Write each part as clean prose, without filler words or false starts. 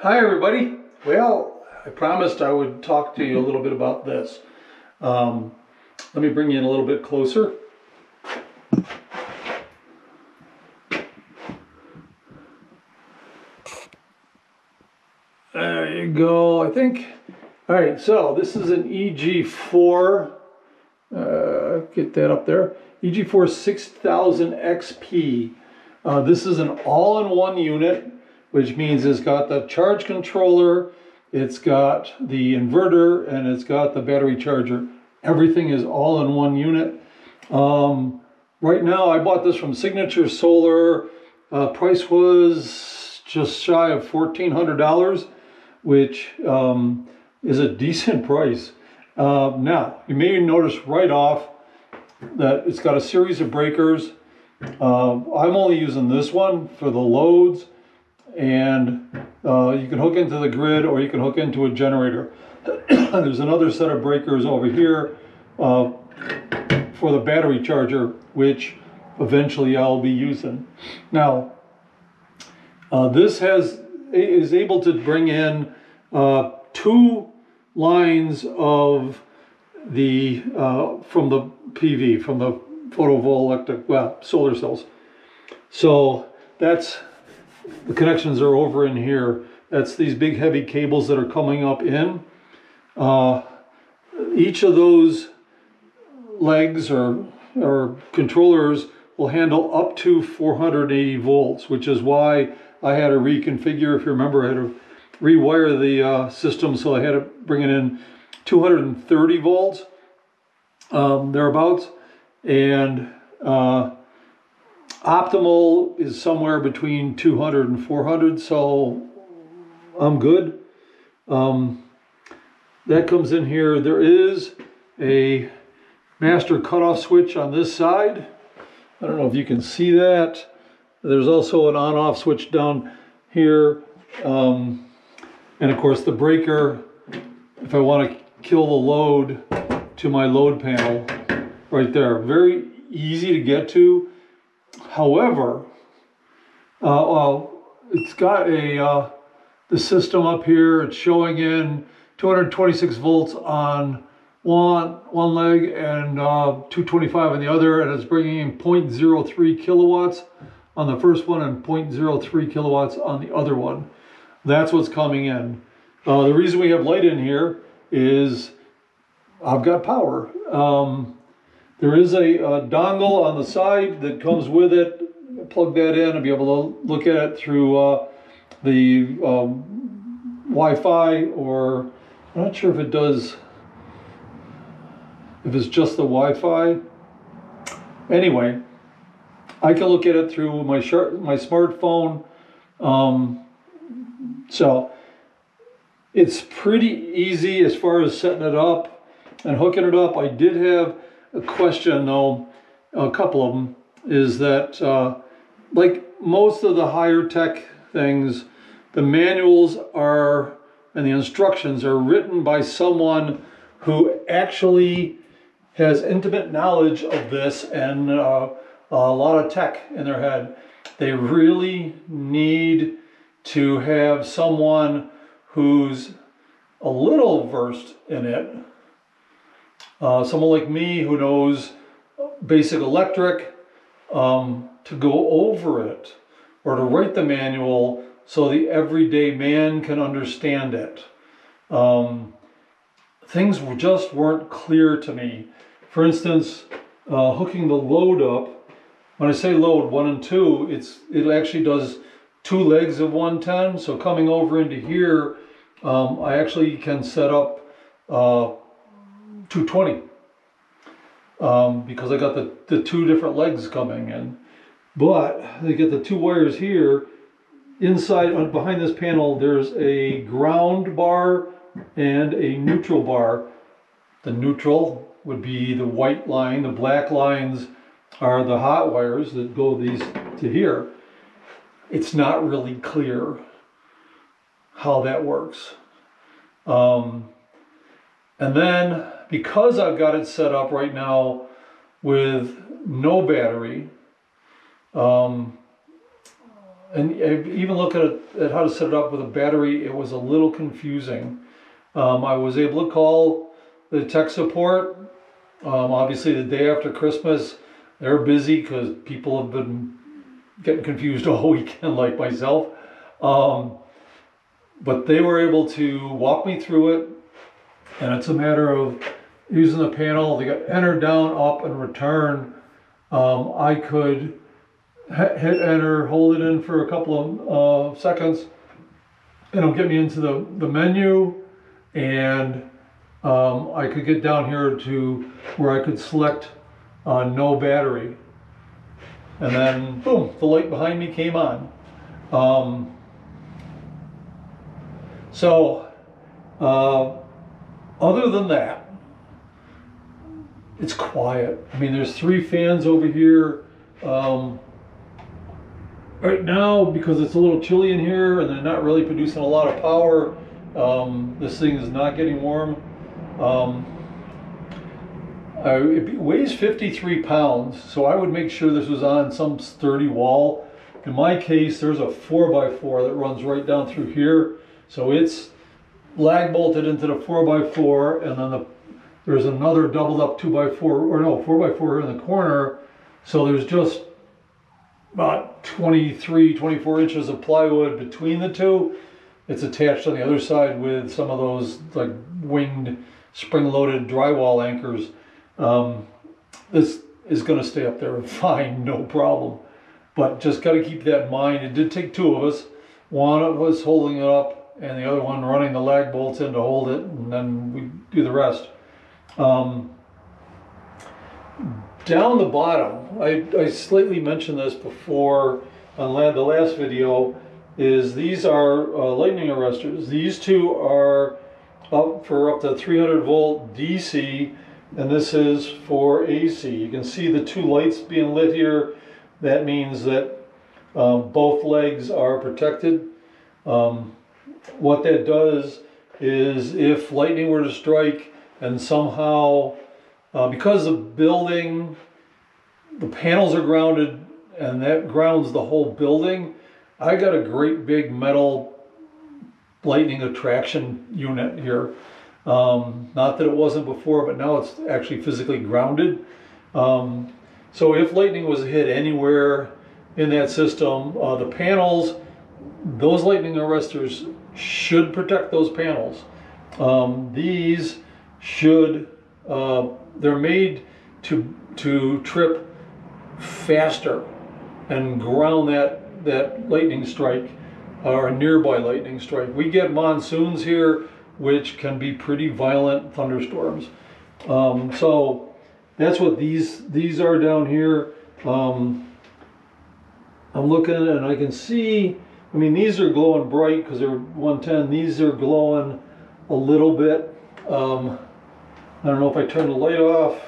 Hi everybody. Well, I promised I would talk to you a little bit about this. Let me bring you in a little bit closer. There you go, I think. All right, so this is an EG4. Get that up there. EG4 6000 XP. This is an all-in-one unit, which means it's got the charge controller, it's got the inverter, and it's got the battery charger. Everything is all in one unit. Right now, I bought this from Signature Solar. Price was just shy of $1,400, which is a decent price. Now, you may notice right off that it's got a series of breakers. I'm only using this one for the loads, and you can hook into the grid or you can hook into a generator. There's another set of breakers over here for the battery charger, which eventually I'll be using. Now, this is able to bring in 2 lines of the from the PV, from the photovoltaic, well, solar cells. So that's, the connections are over in here. That's these big heavy cables that are coming up in. Each of those legs or controllers will handle up to 480 volts, which is why I had to reconfigure. If you remember, I had to rewire the system, so I had to bring it in 230 volts, thereabouts. And optimal is somewhere between 200 and 400, so I'm good. That comes in here. There is a master cutoff switch on this side. I don't know if you can see that. There's also an on-off switch down here. And of course the breaker, if I want to kill the load, to my load panel right there. Very easy to get to. However, it's got the system up here. It's showing in 226 volts on one leg and 225 on the other, and it's bringing in 0.03 kilowatts on the first one and 0.03 kilowatts on the other one. That's what's coming in. The reason we have light in here is I've got power. There is a dongle on the side that comes with it. Plug that in and be able to look at it through the Wi-Fi, or I'm not sure if it does, if it's just the Wi-Fi. Anyway, I can look at it through my smartphone. So it's pretty easy as far as setting it up and hooking it up. I did have a question though, a couple of them, is that like most of the higher tech things, the manuals are and the instructions are written by someone who actually has intimate knowledge of this and a lot of tech in their head. They really need to have someone who's a little versed in it. Someone like me who knows basic electric, to go over it or to write the manual so the everyday man can understand it. Things just weren't clear to me. For instance, hooking the load up, when I say load 1 and 2, it actually does 2 legs of 110. So coming over into here, I actually can set up 220 because I got the 2 different legs coming in. But they get the 2 wires here. Inside, behind this panel, there's a ground bar and a neutral bar. The neutral would be the white line. The black lines are the hot wires that go these to here. It's not really clear how that works. And then, because I've got it set up right now with no battery, and even looking at how to set it up with a battery, it was a little confusing. I was able to call the tech support. Obviously, the day after Christmas, they're busy because people have been getting confused all weekend, like myself. But they were able to walk me through it, and it's a matter of using the panel. They got enter, down, up, and return. I could hit enter, hold it in for a couple of seconds, and it'll get me into the menu, and I could get down here to where I could select no battery, and then boom, the light behind me came on. Other than that, it's quiet. I mean, there's 3 fans over here. Right now, because it's a little chilly in here and they're not really producing a lot of power, this thing is not getting warm. It weighs 53 pounds, so I would make sure this was on some sturdy wall. In my case, there's a 4x4 that runs right down through here, so it's lag bolted into the 4x4, and then there's another doubled up 2x4, or no, 4x4 in the corner, so there's just about 23, 24 inches of plywood between the two. It's attached on the other side with some of those like winged spring-loaded drywall anchors. This is going to stay up there fine, no problem. But just got to keep that in mind. It did take 2 of us. One of us holding it up and the other one running the lag bolts in to hold it, and then we do the rest. Down the bottom, I slightly mentioned this before on the last video, is these are lightning arresters. These 2 are up for up to 300 volt DC, and this is for AC. You can see the 2 lights being lit here. That means that both legs are protected. What that does is if lightning were to strike and somehow, because the building, the panels are grounded and that grounds the whole building, I got a great big metal lightning attraction unit here. Not that it wasn't before, but now it's actually physically grounded. So if lightning was hit anywhere in that system, the panels, those lightning arresters should protect those panels. These should, they're made to trip faster and ground that lightning strike or a nearby lightning strike. We get monsoons here, which can be pretty violent thunderstorms. So that's what these are down here. I'm looking and I can see, I mean, these are glowing bright because they're 110. These are glowing a little bit. I don't know if I turn the light off.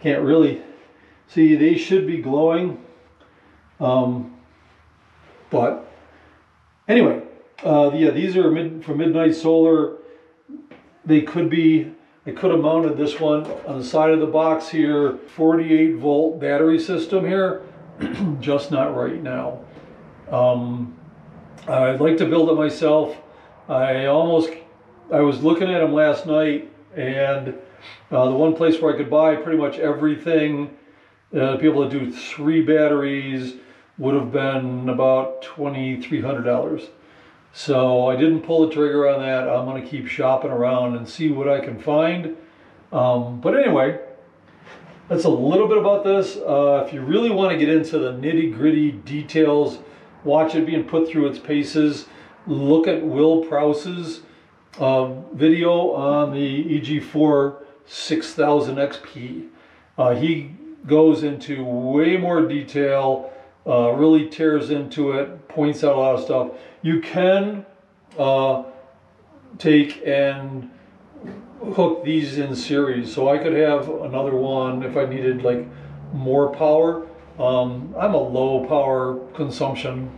Can't really see. They should be glowing. But anyway, yeah, these are for Midnight Solar. They could be, I could have mounted this one on the side of the box here, 48 volt battery system here, just not right now. I'd like to build it myself. I was looking at them last night, and the one place where I could buy pretty much everything to be able to do 3 batteries would have been about $2,300. So I didn't pull the trigger on that. I'm going to keep shopping around and see what I can find. But anyway, that's a little bit about this. If you really want to get into the nitty-gritty details, watch it being put through its paces. Look at Will Prowse's video on the EG4 6000 XP. He goes into way more detail, really tears into it, points out a lot of stuff. You can take and hook these in series, so I could have another one if I needed like more power. I'm a low power consumption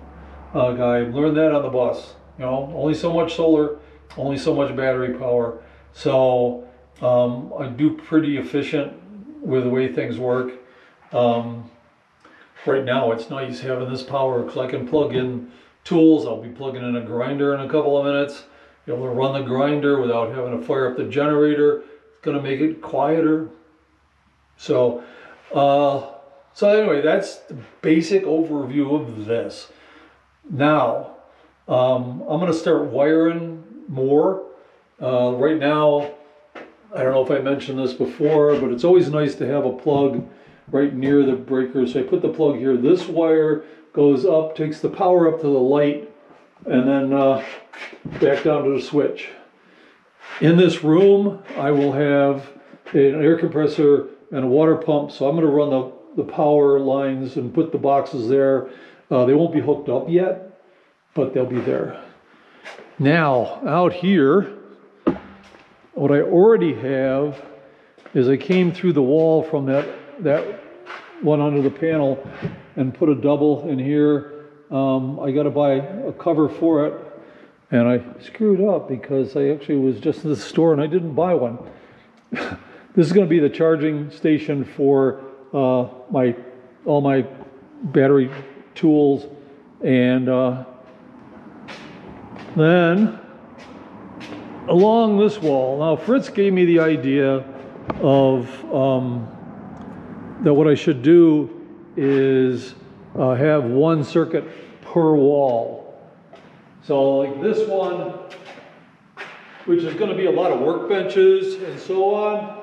guy. Learned that on the bus. You know, only so much solar, only so much battery power. So I do pretty efficient with the way things work. right now it's nice having this power because I can plug in tools. I'll be plugging in a grinder in a couple of minutes. Be able to run the grinder without having to fire up the generator. It's going to make it quieter. So anyway, that's the basic overview of this. Now, I'm going to start wiring more. Right now, I don't know if I mentioned this before, but it's always nice to have a plug right near the breaker. So I put the plug here. This wire goes up, takes the power up to the light, and then back down to the switch. In this room, I will have an air compressor and a water pump. So I'm going to run the power lines and put the boxes there. They won't be hooked up yet, but they'll be there. Now, out here, what I already have is I came through the wall from that one under the panel and put a double in here. I got to buy a cover for it, and I screwed up because I actually was just in the store and I didn't buy one. This is going to be the charging station for all my battery tools, and then along this wall, now Fritz gave me the idea of that what I should do is have one circuit per wall. So like this one, which is going to be a lot of workbenches and so on,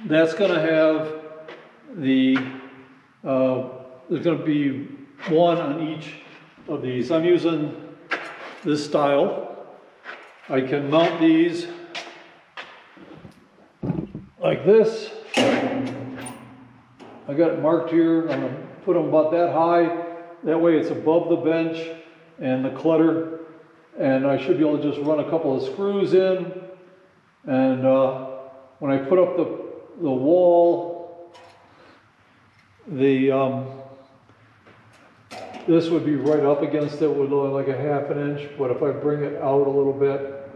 that's going to have there's going to be one on each of these. I'm using this style. I can mount these like this. I got it marked here. I'm going to put them about that high. That way it's above the bench and the clutter. And I should be able to just run a couple of screws in. And when I put up the wall, this would be right up against it with only like a ½ inch. But if I bring it out a little bit,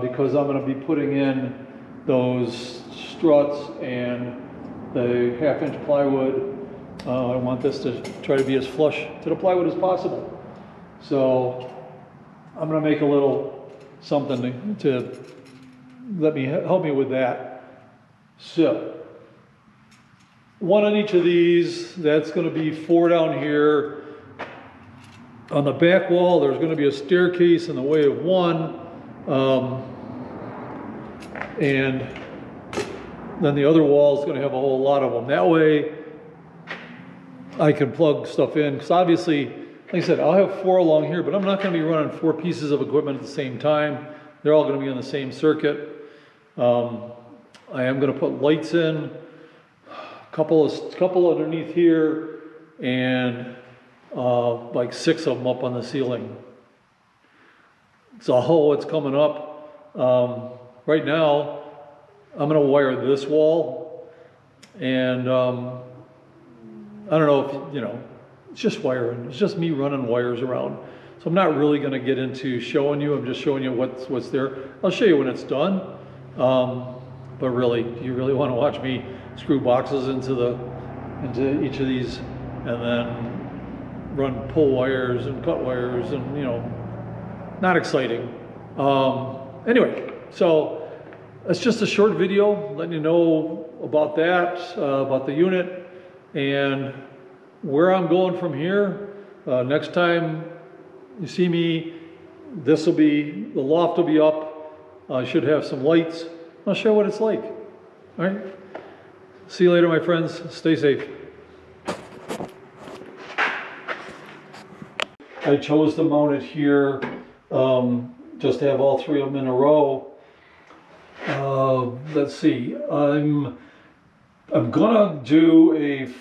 because I'm going to be putting in those struts and the ½ inch plywood, I want this to try to be as flush to the plywood as possible. So I'm going to make a little something to help me with that. So one on each of these. That's going to be 4 down here. On the back wall, there's going to be a staircase in the way of one, and then the other wall is going to have a whole lot of them. That way I can plug stuff in, because obviously, like I said, I'll have 4 along here, but I'm not going to be running 4 pieces of equipment at the same time. They're all going to be on the same circuit. I am going to put lights in, a couple underneath here, and like 6 of them up on the ceiling. So what's coming up. Right now, I'm going to wire this wall, and I don't know if, it's just wiring. It's just me running wires around. So I'm not really going to get into showing you. I'm just showing you what's there. I'll show you when it's done. But really, do you really want to watch me screw boxes into each of these and then run pull wires and cut wires and, not exciting. Anyway, so it's just a short video letting you know about that, about the unit, and where I'm going from here. Next time you see me, the loft will be up. I should have some lights. I'll show what it's like. All right. See you later, my friends. Stay safe. I chose to mount it here, just to have all 3 of them in a row. Let's see. I'm gonna do a